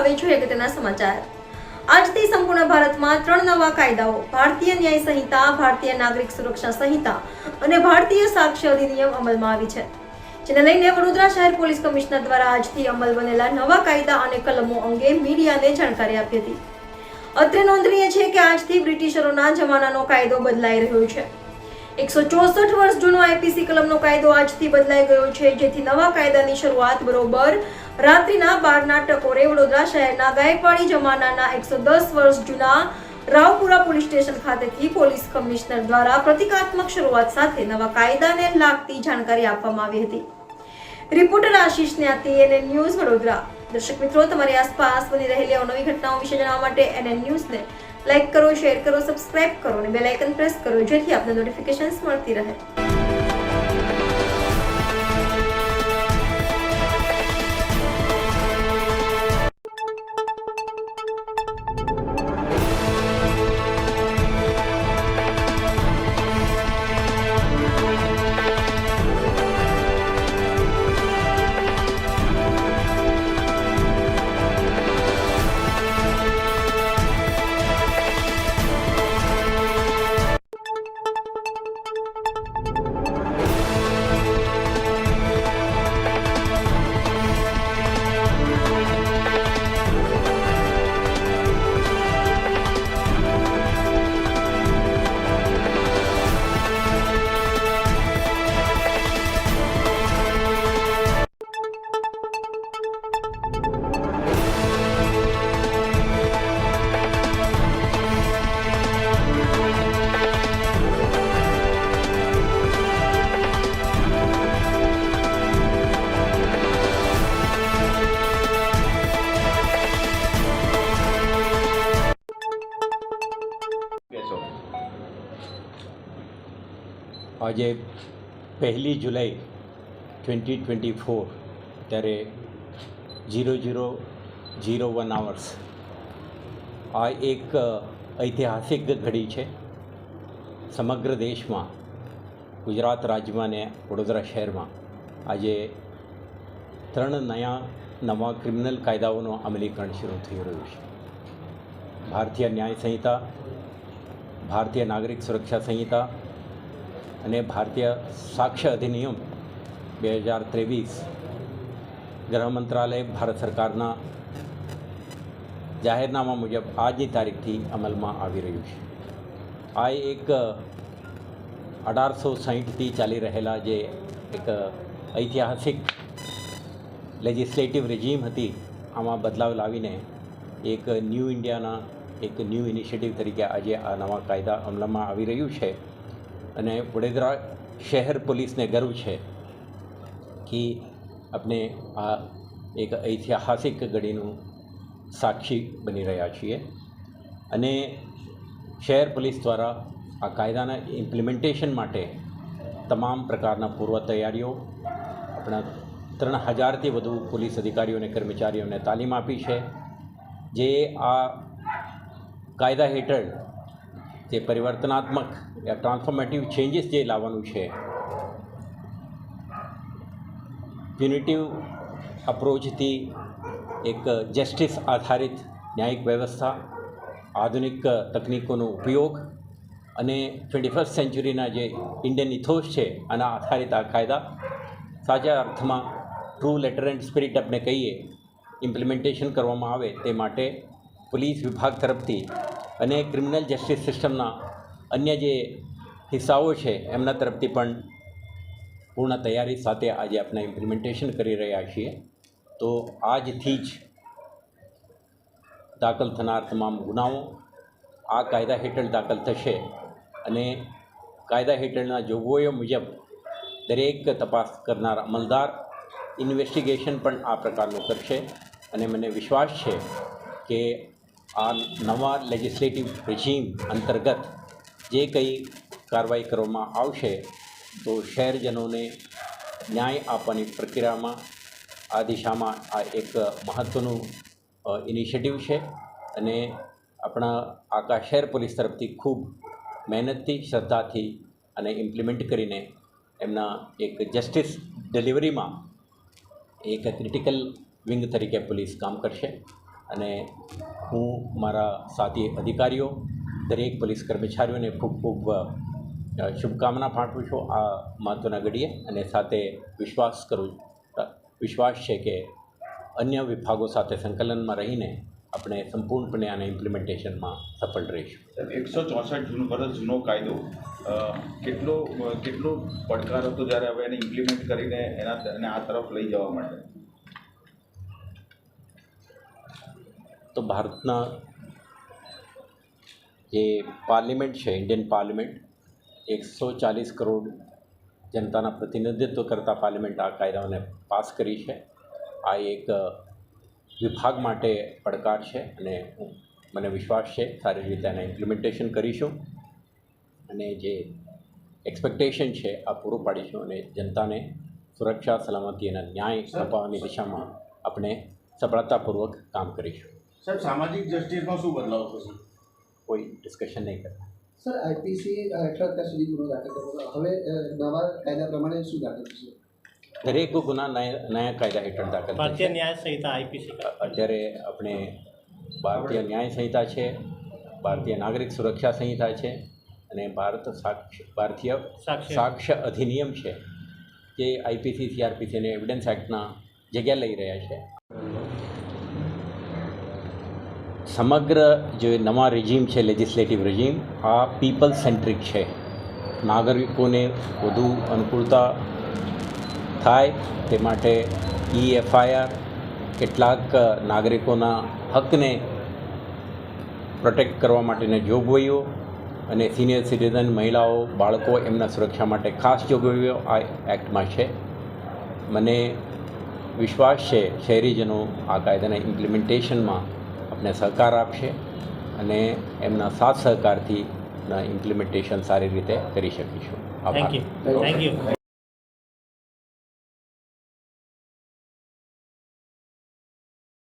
હવે જોઈએ અગત્યના સમાચાર। આજથી સંપૂર્ણ ભારતમાં 3 નવા કાયદાઓ ભારતીય ન્યાય સંહિતા, ભારતીય નાગરિક સુરક્ષા સંહિતા અને ભારતીય સાક્ષ્ય અધિનિયમ અમલમાં આવી છે, જેને લઈને વડોદરા શહેર પોલીસ કમિશનર દ્વારા આજથી અમલ બનેલા નવા કાયદા અને કલમો અંગે મીડિયાને જાણકારી આપી હતી। અત્રે નોંધનીય છે કે આજથી બ્રિટિશરોના જમાનાનો કાયદો બદલાઈ રહ્યો છે। 164 વર્ષ જૂનો આઈપીસી કલમનો કાયદો આજથી બદલાઈ ગયો છે, જેથી નવા કાયદાની શરૂઆત બરોબર રાત્રિના 12ના ટકોરે વડોદરા શહેરના ગાયકવાડી જમાનાના 110 વર્ષ જૂના રાવપુરા પોલીસ સ્ટેશન ખાતેથી પોલીસ કમિશનર દ્વારા પ્રતિકાત્મક શરૂઆત સાથે નવા કાયદાને લાગતી જાણકારી આપવામાં આવી હતી। રિપોર્ટર આશીષ ન્યાતી, એનએન ન્યૂઝ, વડોદરા। દર્શક મિત્રો, તમારી આસપાસ બની રહેલી અવનવી ઘટનાઓ વિશે જાણવા માટે એનએન ન્યૂઝને લાઈક કરો, શેર કરો, સબસ્ક્રાઇબ કરો અને બેલ આઇકન પ્રેસ કરો, જેથી આપને નોટિફિકેશન્સ મળતી રહે। આજે 1 જુલાઈ 2024 ત્યારે 00:01 hours આ એક ઐતિહાસિક ઘડી છે। સમગ્ર દેશમાં, ગુજરાત રાજ્યમાં ને વડોદરા શહેરમાં આજે 3 નવા ક્રિમિનલ કાયદાઓનું અમલીકરણ શરૂ થઈ રહ્યું છે। ભારતીય ન્યાય સંહિતા, ભારતીય નાગરિક સુરક્ષા સંહિતા અને ભારતીય સાક્ષ્ય અધિનિયમ 2023 ગૃહ મંત્રાલય ભારત સરકારના જાહેરનામા મુજબ આજની તારીખથી અમલમાં આવી રહ્યું છે। આ એક 1860થી ચાલી રહેલા જે એક ઐતિહાસિક લેજિસ્લેટિવ રેજીમ હતી, આમાં બદલાવ લાવીને એક ન્યૂ ઇન્ડિયાના એક ન્યૂ ઇનિશિયેટિવ તરીકે આજે આ નવા કાયદા અમલમાં આવી રહ્યું છે। અને વડોદરા શહેર પોલીસને ગર્વ છે કે આપણે આ એક ઐતિહાસિક ઘડીનું સાક્ષી બની રહ્યા છીએ। અને શહેર પોલીસ દ્વારા આ કાયદાના ઇમ્પ્લિમેન્ટેશન માટે તમામ પ્રકારના પૂર્વ તૈયારીઓ આપણા 3000થી વધુ પોલીસ અધિકારીઓ અને કર્મચારીઓને તાલીમ આપી છે, જે આ કાયદા હેઠળ જે પરિવર્તનાત્મક ટ્રાન્સફોર્મેટિવ ચેન્જીસ જે લાવવાનું છે, પ્યુનિટિવ અપ્રોચથી એક જસ્ટિસ આધારિત ન્યાયિક વ્યવસ્થા, આધુનિક તકનીકોનો ઉપયોગ અને 21st સેન્ચુરીના જે ઇન્ડિયન ઇથોસ છે આના આધારિત આ કાયદા સાચા અર્થમાં ટ્રુ લેટર એન્ડ સ્પિરિટ આપણે કહીએ ઇમ્પ્લિમેન્ટેશન કરવામાં આવે તે માટે પોલીસ વિભાગ તરફથી અને ક્રિમિનલ જસ્ટિસ સિસ્ટમના અન્ય જે હિસ્સાઓ છે એમના તરફથી પણ પૂર્ણ તૈયારી સાથે આજે આપણે ઇમ્પ્લિમેન્ટેશન કરી રહ્યા છીએ। તો આજથી જ દાખલ થનાર તમામ ગુનાઓ આ કાયદા હેઠળ દાખલ થશે અને કાયદા હેઠળના જોગવાઈઓ મુજબ દરેક તપાસ કરનાર અમલદાર ઇન્વેસ્ટિગેશન પણ આ પ્રકારનું કરશે। અને મને વિશ્વાસ છે કે આ નવા લેજિસ્લેટિવ રેજીમ અંતર્ગત જે કંઈ કાર્યવાહી કરવામાં આવશે તો શહેરજનોને ન્યાય આપવાની પ્રક્રિયામાં આ દિશામાં આ એક મહત્ત્વનું ઇનિશિયેટિવ છે। અને આપણા આખા શહેર પોલીસ તરફથી ખૂબ મહેનતથી, શ્રદ્ધાથી અને ઇમ્પ્લિમેન્ટ કરીને એમના એક જસ્ટિસ ડિલિવરીમાં એક ક્રિટિકલ વિંગ તરીકે પોલીસ કામ કરશે। અને હું મારા સાથી અધિકારીઓ દરેક પોલીસ કર્મચારીઓને ખૂબ ખૂબ શુભકામના પાઠવું છું આ મહત્ત્વના ઘડીએ, અને સાથે વિશ્વાસ છે કે અન્ય વિભાગો સાથે સંકલનમાં રહીને આપણે સંપૂર્ણપણે આના ઇમ્પ્લિમેન્ટેશનમાં સફળ રહીશું. 164 વર્ષ જૂનો કાયદો કેટલો પડકાર હતો જ્યારે હવે એને ઇમ્પ્લિમેન્ટ કરીને એને આ તરફ લઈ જવા માટે? તો ભારતના જે પાર્લિમેન્ટ છે, ઇન્ડિયન પાર્લિમેન્ટ, 140 કરોડ જનતાના પ્રતિનિધિત્વ કરતા પાર્લિમેન્ટ આ કાયદાઓને પાસ કરી છે. આ એક વિભાગ માટે પડકાર છે અને મને વિશ્વાસ છે સારી રીતે આને ઇમ્પ્લિમેન્ટેશન કરીશું અને જે એક્સપેક્ટેશન છે આ પૂરું પાડીશું અને જનતાને સુરક્ષા, સલામતી અને ન્યાય અપાવવાની દિશામાં આપણે સફળતાપૂર્વક કામ કરીશું. સાહેબ, સામાજિક જસ્ટિસમાં શું બદલાવ થશે? કોઈ ડિસ્કશન નહીં કરતા. સર, આઈપીસી હેઠળ અત્યાર સુધી ગુનો દાખલ કર્યો, હવે નવા કાયદા પ્રમાણે શું દાખલ થશે? દરેક ગુના નયા કાયદા હેઠળ દાખલ ભારતીય થશે. ન્યાય સંહિતા આઈપીસી અત્યારે આપણે ભારતીય ન્યાય સંહિતા છે, ભારતીય નાગરિક સુરક્ષા સંહિતા છે અને ભારતીય સાક્ષ્ય અધિનિયમ છે, જે આઈપીસી, સીઆરપીસી અને એવિડન્સ એક્ટના જગ્યા લઈ રહ્યા છે. સમગ્ર જે નવા રેજીમ છે, લેજિસ્લેટિવ રેજીમ, આ પીપલ સેન્ટ્રિક છે. નાગરિકોને વધુ અનુકૂળતા થાય તે માટે EFIR, કેટલાક નાગરિકોના હકને પ્રોટેક્ટ કરવા માટેની જોગવાઈઓ અને સિનિયર સિટીઝન, મહિલાઓ, બાળકો, એમના સુરક્ષા માટે ખાસ જોગવાઈઓ આ એક્ટમાં છે. મને વિશ્વાસ છે શહેરીજનો આ કાયદાના ઇમ્પ્લિમેન્ટેશનમાં આપણે સહકાર આપશે અને એમના સાથ સહકારથી ઇમ્પ્લિમેન્ટેશન સારી રીતે કરી શકીશું. આભાર. Thank you.